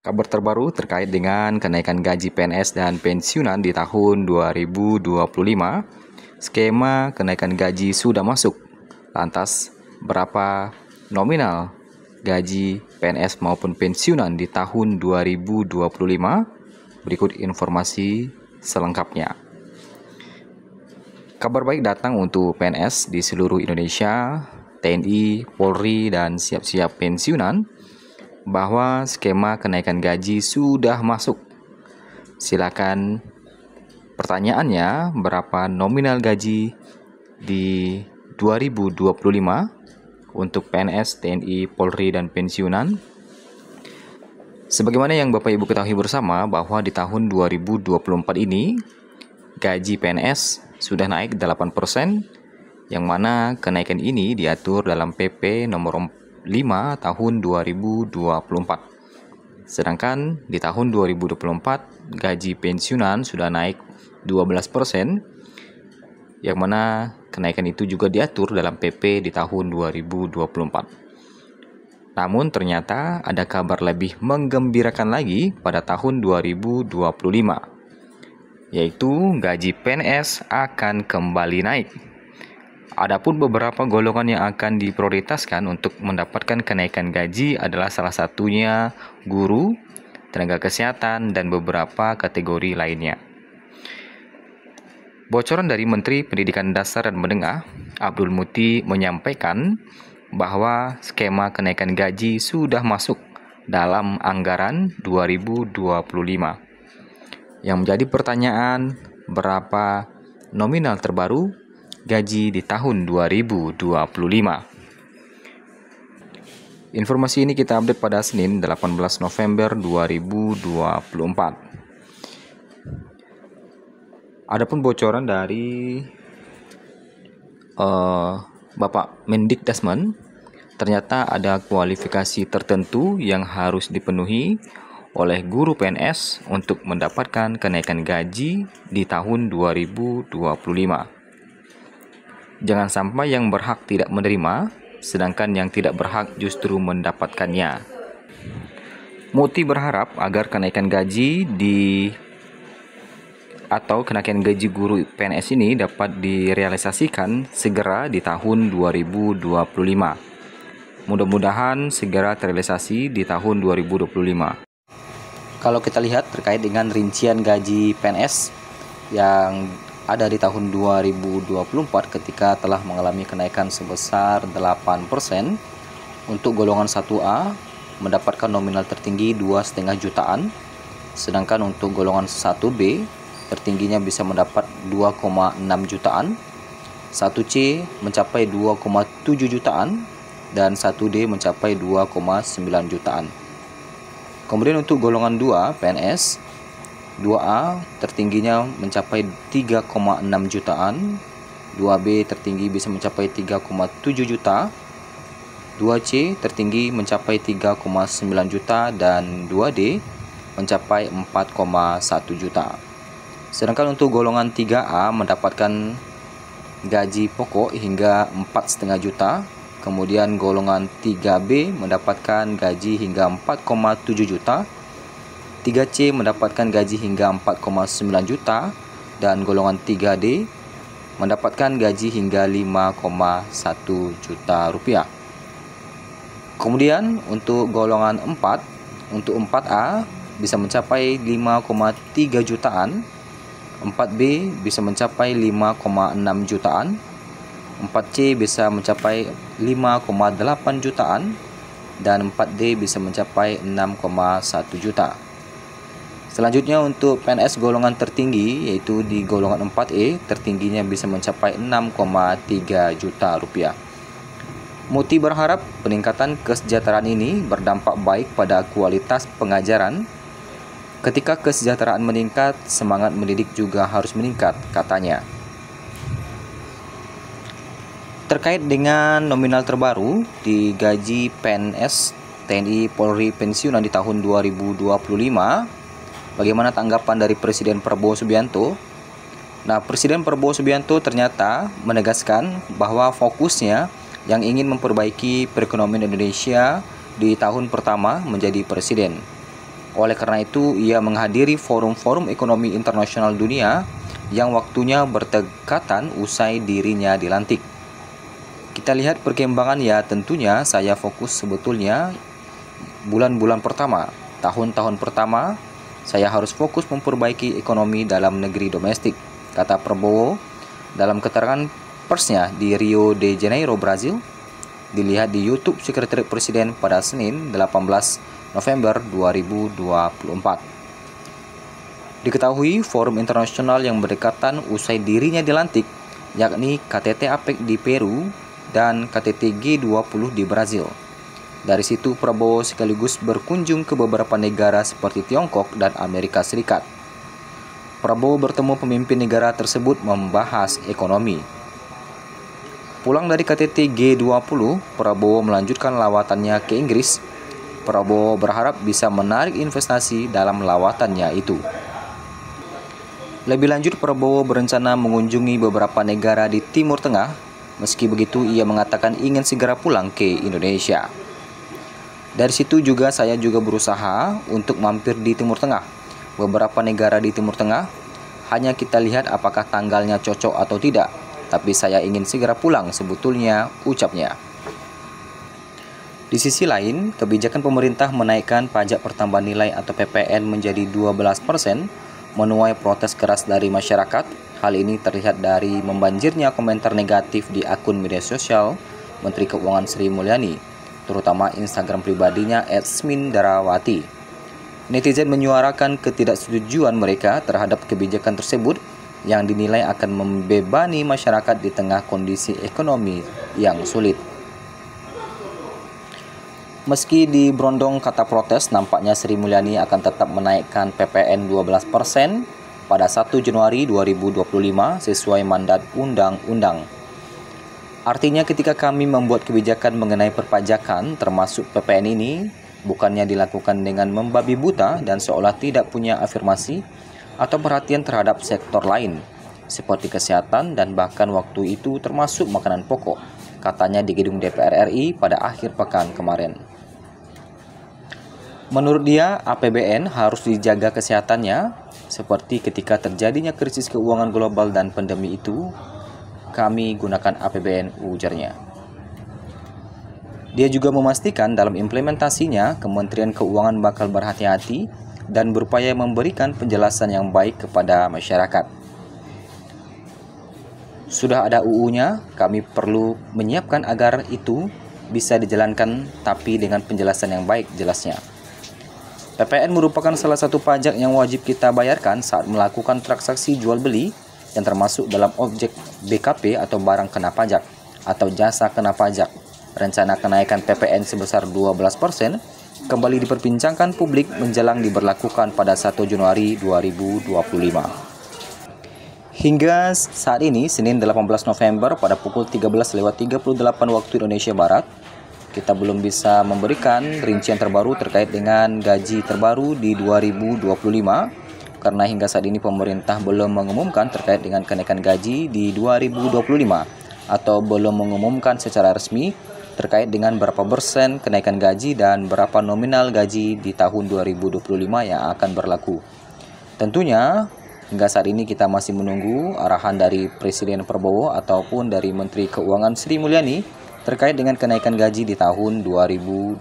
Kabar terbaru terkait dengan kenaikan gaji PNS dan pensiunan di tahun 2025. Skema kenaikan gaji sudah masuk. Lantas, berapa nominal gaji PNS maupun pensiunan di tahun 2025? Berikut informasi selengkapnya. Kabar baik datang untuk PNS di seluruh Indonesia, TNI, Polri, dan siap-siap pensiunan, bahwa skema kenaikan gaji sudah masuk. Silakan pertanyaannya, berapa nominal gaji di 2025 untuk PNS, TNI, Polri, dan pensiunan? Sebagaimana yang Bapak Ibu ketahui bersama bahwa di tahun 2024 ini gaji PNS sudah naik 8%, yang mana kenaikan ini diatur dalam PP nomor 5 tahun 2024. Sedangkan di tahun 2024 gaji pensiunan sudah naik 12%, yang mana kenaikan itu juga diatur dalam PP di tahun 2024. Namun ternyata ada kabar lebih menggembirakan lagi pada tahun 2025, yaitu gaji PNS akan kembali naik. Adapun beberapa golongan yang akan diprioritaskan untuk mendapatkan kenaikan gaji adalah salah satunya guru, tenaga kesehatan, dan beberapa kategori lainnya. Bocoran dari Menteri Pendidikan Dasar dan Menengah, Abdul Muti, menyampaikan bahwa skema kenaikan gaji sudah masuk dalam anggaran 2025. Yang menjadi pertanyaan, berapa nominal terbaru gaji di tahun 2025. Informasi ini kita update pada Senin 18 November 2024. Adapun bocoran dari Bapak Mendikdasmen, ternyata ada kualifikasi tertentu yang harus dipenuhi oleh guru PNS untuk mendapatkan kenaikan gaji di tahun 2025. Jangan sampai yang berhak tidak menerima, sedangkan yang tidak berhak justru mendapatkannya. Muti berharap agar kenaikan gaji kenaikan gaji guru PNS ini dapat direalisasikan segera di tahun 2025. Mudah-mudahan segera terrealisasi di tahun 2025. Kalau kita lihat terkait dengan rincian gaji PNS yang ada di tahun 2024 ketika telah mengalami kenaikan sebesar 8%, untuk golongan 1A mendapatkan nominal tertinggi 2,5 jutaan, sedangkan untuk golongan 1B tertingginya bisa mendapat 2,6 jutaan, 1C mencapai 2,7 jutaan, dan 1D mencapai 2,9 jutaan. Kemudian untuk golongan 2 PNS 2A tertingginya mencapai 3,6 jutaan, 2B tertinggi bisa mencapai 3,7 juta, 2C tertinggi mencapai 3,9 juta, dan 2D mencapai 4,1 juta. Sedangkan untuk golongan 3A mendapatkan gaji pokok hingga 4,5 juta, kemudian golongan 3B mendapatkan gaji hingga 4,7 juta, 3C mendapatkan gaji hingga 4,9 juta, dan golongan 3D mendapatkan gaji hingga 5,1 juta rupiah. Kemudian untuk golongan 4, untuk 4A bisa mencapai 5,3 jutaan, 4B bisa mencapai 5,6 jutaan, 4C bisa mencapai 5,8 jutaan, dan 4D bisa mencapai 6,1 juta. Selanjutnya untuk PNS golongan tertinggi, yaitu di golongan 4E, tertingginya bisa mencapai 6,3 juta rupiah. Muti berharap peningkatan kesejahteraan ini berdampak baik pada kualitas pengajaran. Ketika kesejahteraan meningkat, semangat mendidik juga harus meningkat, katanya. Terkait dengan nominal terbaru di gaji PNS, TNI, Polri, pensiunan di tahun 2025, bagaimana tanggapan dari Presiden Prabowo Subianto? Nah, Presiden Prabowo Subianto ternyata menegaskan bahwa fokusnya yang ingin memperbaiki perekonomian Indonesia di tahun pertama menjadi presiden. Oleh karena itu, ia menghadiri forum-forum ekonomi internasional dunia yang waktunya berdekatan usai dirinya dilantik. Kita lihat perkembangan ya, tentunya saya fokus sebetulnya bulan-bulan pertama, tahun-tahun pertama, saya harus fokus memperbaiki ekonomi dalam negeri domestik, kata Prabowo dalam keterangan persnya di Rio de Janeiro, Brazil. Dilihat di YouTube Sekretariat Presiden pada Senin 18 November 2024. Diketahui forum internasional yang berdekatan usai dirinya dilantik, yakni KTT APEC di Peru dan KTT G20 di Brazil. Dari situ Prabowo sekaligus berkunjung ke beberapa negara seperti Tiongkok dan Amerika Serikat. Prabowo bertemu pemimpin negara tersebut membahas ekonomi. Pulang dari KTT G20, Prabowo melanjutkan lawatannya ke Inggris. Prabowo berharap bisa menarik investasi dalam lawatannya itu. Lebih lanjut, Prabowo berencana mengunjungi beberapa negara di Timur Tengah. Meski begitu, ia mengatakan ingin segera pulang ke Indonesia. Dari situ juga saya juga berusaha untuk mampir di Timur Tengah. Beberapa negara di Timur Tengah, hanya kita lihat apakah tanggalnya cocok atau tidak. Tapi saya ingin segera pulang sebetulnya, ucapnya. Di sisi lain, kebijakan pemerintah menaikkan pajak pertambahan nilai atau PPN menjadi 12% menuai protes keras dari masyarakat. Hal ini terlihat dari membanjirnya komentar negatif di akun media sosial Menteri Keuangan Sri Mulyani, terutama Instagram pribadinya @smindarawati. Netizen menyuarakan ketidaksetujuan mereka terhadap kebijakan tersebut yang dinilai akan membebani masyarakat di tengah kondisi ekonomi yang sulit. Meski diberondong kata protes, nampaknya Sri Mulyani akan tetap menaikkan PPN 12% pada 1 Januari 2025 sesuai mandat undang-undang. Artinya ketika kami membuat kebijakan mengenai perpajakan termasuk PPN ini, bukannya dilakukan dengan membabi buta dan seolah tidak punya afirmasi atau perhatian terhadap sektor lain, seperti kesehatan dan bahkan waktu itu termasuk makanan pokok, katanya di gedung DPR RI pada akhir pekan kemarin. Menurut dia, APBN harus dijaga kesehatannya, seperti ketika terjadinya krisis keuangan global dan pandemi itu, kami gunakan APBN, ujarnya. Dia juga memastikan dalam implementasinya, Kementerian Keuangan bakal berhati-hati dan berupaya memberikan penjelasan yang baik kepada masyarakat. Sudah ada UU-nya, kami perlu menyiapkan agar itu bisa dijalankan tapi dengan penjelasan yang baik, jelasnya. PPN merupakan salah satu pajak yang wajib kita bayarkan saat melakukan transaksi jual beli yang termasuk dalam objek BKP atau barang kena pajak atau jasa kena pajak. Rencana kenaikan PPN sebesar 12% kembali diperbincangkan publik menjelang diberlakukan pada 1 Januari 2025. Hingga saat ini, Senin 18 November pada pukul 13.38 waktu Indonesia Barat, kita belum bisa memberikan rincian terbaru terkait dengan gaji terbaru di 2025 karena hingga saat ini pemerintah belum mengumumkan terkait dengan kenaikan gaji di 2025 atau belum mengumumkan secara resmi terkait dengan berapa persen kenaikan gaji dan berapa nominal gaji di tahun 2025 yang akan berlaku. Tentunya hingga saat ini kita masih menunggu arahan dari Presiden Prabowo ataupun dari Menteri Keuangan Sri Mulyani terkait dengan kenaikan gaji di tahun 2025.